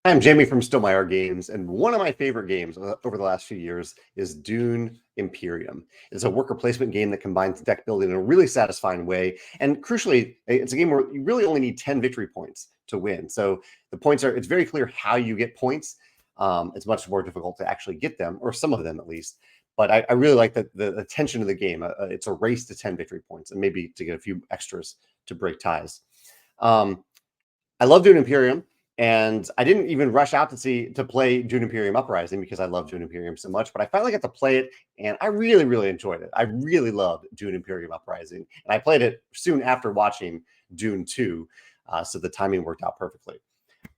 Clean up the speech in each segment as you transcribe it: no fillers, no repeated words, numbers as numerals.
Hi, I'm Jamey from Still My Art Games, and one of my favorite games over the last few years is Dune Imperium. It's a worker placement game that combines deck building in a really satisfying way, and crucially, it's a game where you really only need 10 victory points to win. So the points it's very clear how you get points. It's much more difficult to actually get them, or some of them at least. But I really like the tension of the game. It's a race to 10 victory points, and maybe to get a few extras to break ties. I love Dune Imperium. And I didn't even rush out to play Dune Imperium Uprising because I love Dune Imperium so much. But I finally got to play it, and I really, really enjoyed it. I really loved Dune Imperium Uprising, and I played it soon after watching Dune 2, so the timing worked out perfectly.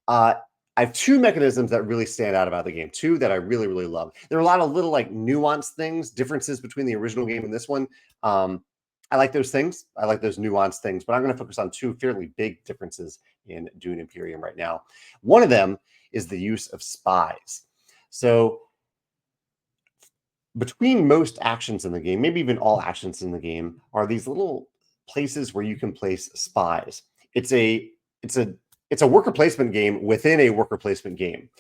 I have two mechanisms that really stand out about the game, two that I really, really love. There are a lot of little like nuanced things, differences between the original game and this one. I like those things. I like those nuanced things, but I'm going to focus on two fairly big differences in Dune Imperium right now. One of them is the use of spies. So between most actions in the game, maybe even all actions in the game, are these little places where you can place spies. It's a worker placement game within a worker placement game.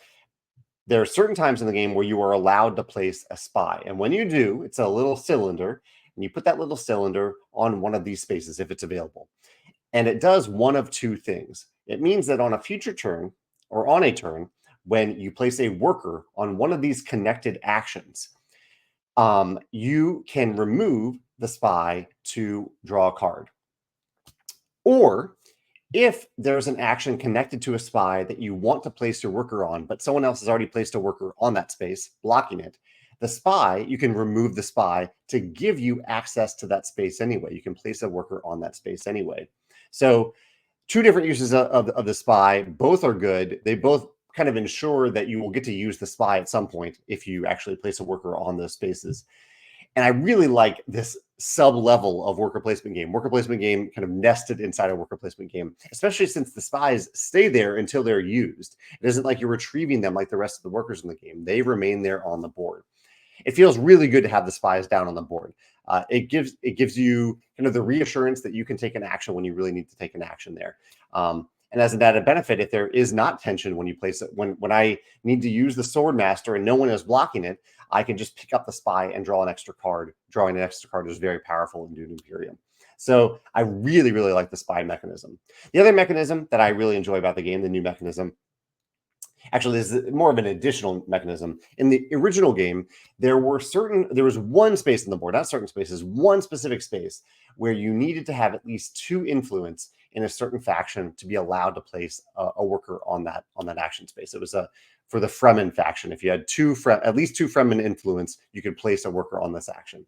There are certain times in the game where you are allowed to place a spy. And when you do, it's a little cylinder, and you put that little cylinder on one of these spaces if it's available. And it does one of two things. It means that on a future turn, or on a turn, when you place a worker on one of these connected actions, you can remove the spy to draw a card. Or if there's an action connected to a spy that you want to place your worker on, but someone else has already placed a worker on that space, blocking it, the spy, you can remove the spy to give you access to that space anyway. You can place a worker on that space anyway. So two different uses of the spy. Both are good. They both kind of ensure that you will get to use the spy at some point if you actually place a worker on those spaces. And I really like this sub-level of worker placement game kind of nested inside a worker placement game, especially since the spies stay there until they're used. It isn't like you're retrieving them like the rest of the workers in the game. They remain there on the board. It feels really good to have the spies down on the board. It gives you kind of the reassurance that you can take an action when you really need to take an action there. And as an added benefit, if there is not tension when you place it, when I need to use the sword master and no one is blocking it, I can just pick up the spy and draw an extra card. Drawing an extra card is very powerful in Dune Imperium. So I really, really like the spy mechanism. The other mechanism that I really enjoy about the game, the new mechanism, actually, this is more of an additional mechanism. In the original game, there was one space on the board, not certain spaces, one specific space where you needed to have at least 2 influence in a certain faction to be allowed to place a worker on that action space. It was for the Fremen faction. If you had at least 2 Fremen influence, you could place a worker on this action.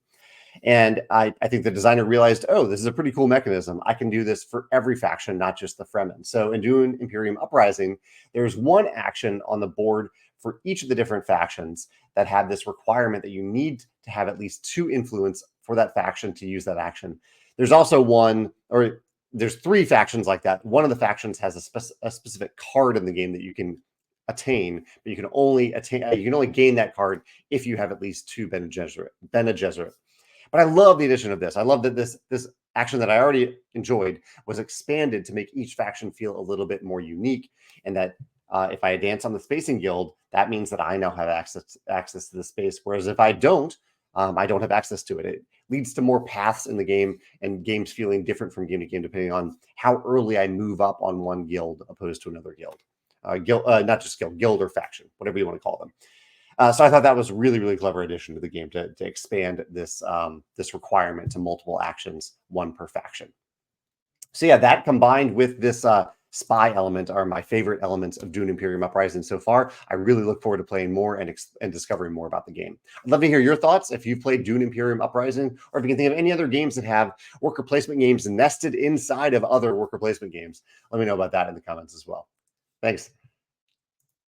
And I think the designer realized, oh, this is a pretty cool mechanism. I can do this for every faction, not just the Fremen. So in Dune Imperium Uprising, there's one action on the board for each of the different factions that have this requirement that you need to have at least 2 influence for that faction to use that action. There's also there's 3 factions like that. One of the factions has a specific card in the game that you can attain, but you can only gain that card if you have at least 2 Bene Gesserit. But I love the addition of this. I love that this action that I already enjoyed was expanded to make each faction feel a little bit more unique, and that if I advance on the Spacing Guild, that means that I now have access to the space. Whereas if I don't have access to it. It leads to more paths in the game and games feeling different from game to game depending on how early I move up on one guild opposed to another guild. Not just guild or faction, whatever you want to call them. So I thought that was a really, really clever addition to the game to expand this requirement to multiple actions, 1 per faction. So yeah, that combined with this spy element are my favorite elements of Dune Imperium Uprising so far. I really look forward to playing more and discovering more about the game. I'd love to hear your thoughts if you've played Dune Imperium Uprising, or if you can think of any other games that have worker placement games nested inside of other worker placement games. Let me know about that in the comments as well. Thanks.